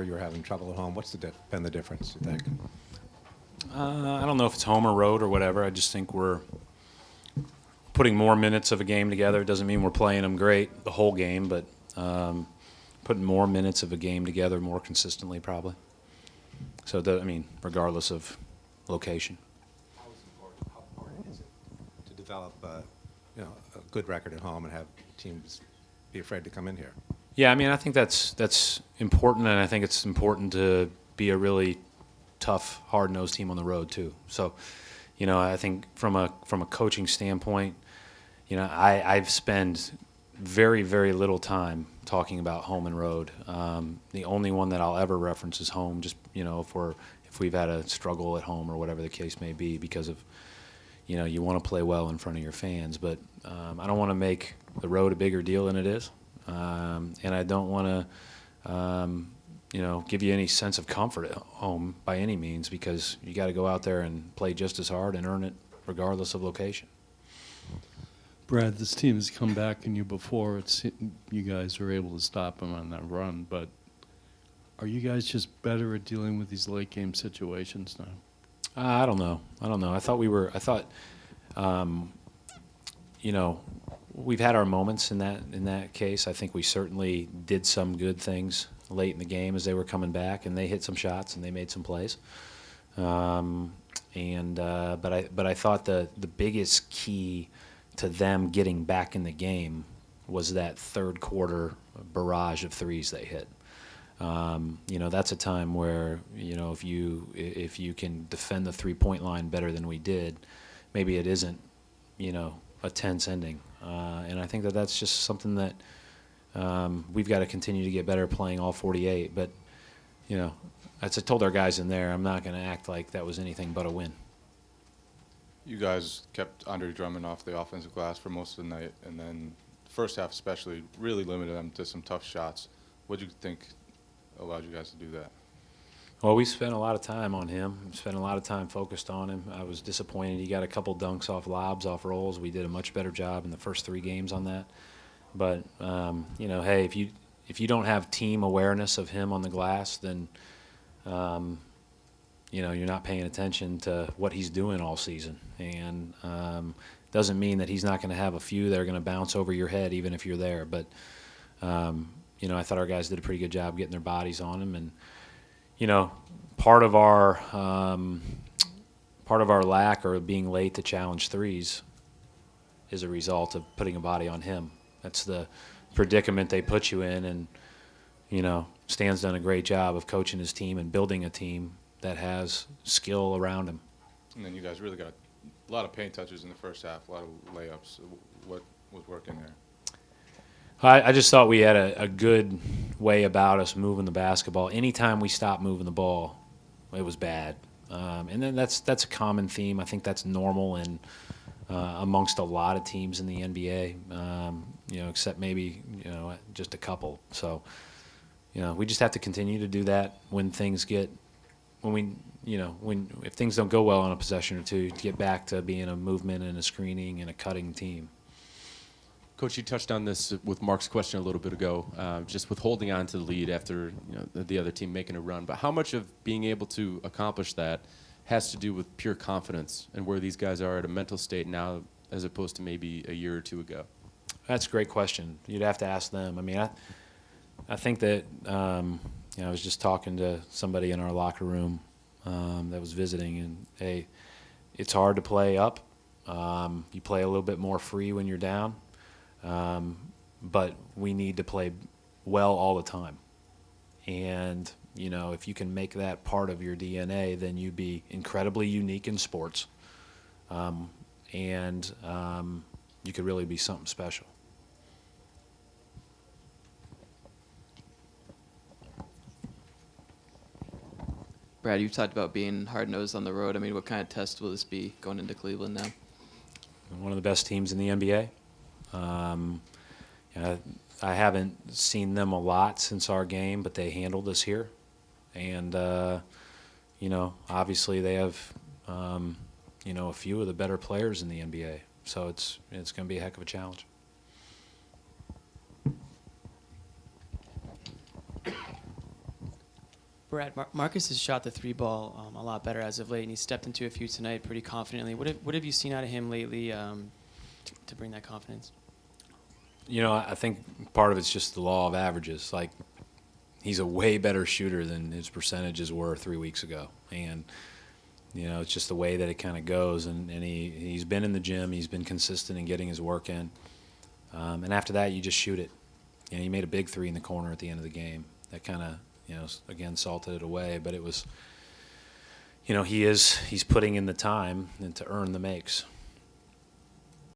you were having trouble at home. What's been the difference, you think? I don't know if it's home or road or whatever. I just think we're putting more minutes of a game together. It doesn't mean we're playing them great the whole game, but putting more minutes of a game together more consistently probably. So, regardless of location. How important is it to develop a good record at home and have teams be afraid to come in here? Yeah, I think that's important, and I think it's important to be a really tough, hard-nosed team on the road too. So, I think from a coaching standpoint, I've spent very, very little time talking about home and road. The only one that I'll ever reference is home, just if we've had a struggle at home or whatever the case may be, because of you want to play well in front of your fans, but I don't want to make the road a bigger deal than it is, and I don't want to give you any sense of comfort at home by any means, because you got to go out there and play just as hard and earn it regardless of location. Brad, this team has come back on you before. You guys were able to stop them on that run, but are you guys just better at dealing with these late game situations now? I don't know. I thought we've had our moments in that case. I think we certainly did some good things late in the game as they were coming back, and they hit some shots and they made some plays. But I thought the biggest key to them getting back in the game was that third quarter barrage of threes they hit. That's a time where if you can defend the 3-point line better than we did, maybe it isn't a tense ending. And I think that's just something that we've got to continue to get better playing all 48. But as I told our guys in there, I'm not going to act like that was anything but a win. You guys kept Andre Drummond off the offensive glass for most of the night, and then the first half especially really limited them to some tough shots. What do you think allowed you guys to do that? Well, we spent a lot of time on him. We spent a lot of time focused on him. I was disappointed. He got a couple dunks off lobs, off rolls. We did a much better job in the first 3 games on that. But, hey, if you don't have team awareness of him on the glass, then, you're not paying attention to what he's doing all season. And doesn't mean that he's not going to have a few that are going to bounce over your head even if you're there. But, I thought our guys did a pretty good job getting their bodies on him. And, part of our lack or being late to challenge threes is a result of putting a body on him. That's the predicament they put you in. And, Stan's done a great job of coaching his team and building a team that has skill around him. And then you guys really got a lot of paint touches in the first half, a lot of layups. What was working there? I just thought we had a good way about us moving the basketball. Anytime we stopped moving the ball, it was bad. And then that's a common theme. I think that's normal and amongst a lot of teams in the NBA, except maybe just a couple. So we just have to continue to do that when things get if things don't go well on a possession or two, to get back to being a movement and a screening and a cutting team. Coach, you touched on this with Mark's question a little bit ago, just with holding on to the lead after the other team making a run. But how much of being able to accomplish that has to do with pure confidence and where these guys are at a mental state now as opposed to maybe a year or two ago? That's a great question. You'd have to ask them. I think that I was just talking to somebody in our locker room that was visiting, and hey, it's hard to play up. You play a little bit more free when you're down. But we need to play well all the time. And, if you can make that part of your DNA, then you'd be incredibly unique in sports. And you could really be something special. Brad, you've talked about being hard-nosed on the road. What kind of test will this be going into Cleveland now? One of the best teams in the NBA. I haven't seen them a lot since our game, but they handled us here. And, obviously they have, a few of the better players in the NBA. So it's going to be a heck of a challenge. Brad, Marcus has shot the three ball a lot better as of late, and he stepped into a few tonight pretty confidently. What have you seen out of him lately to bring that confidence? You know, I think part of it's just the law of averages. Like, he's a way better shooter than his percentages were 3 weeks ago. And, you know, it's just the way that it kind of goes. And he's been in the gym. He's been consistent in getting his work in. And after that, you just shoot it. You know, he made a big three in the corner at the end of the game. That kind of, you know, again, salted it away. But it was, you know, he's putting in the time and to earn the makes.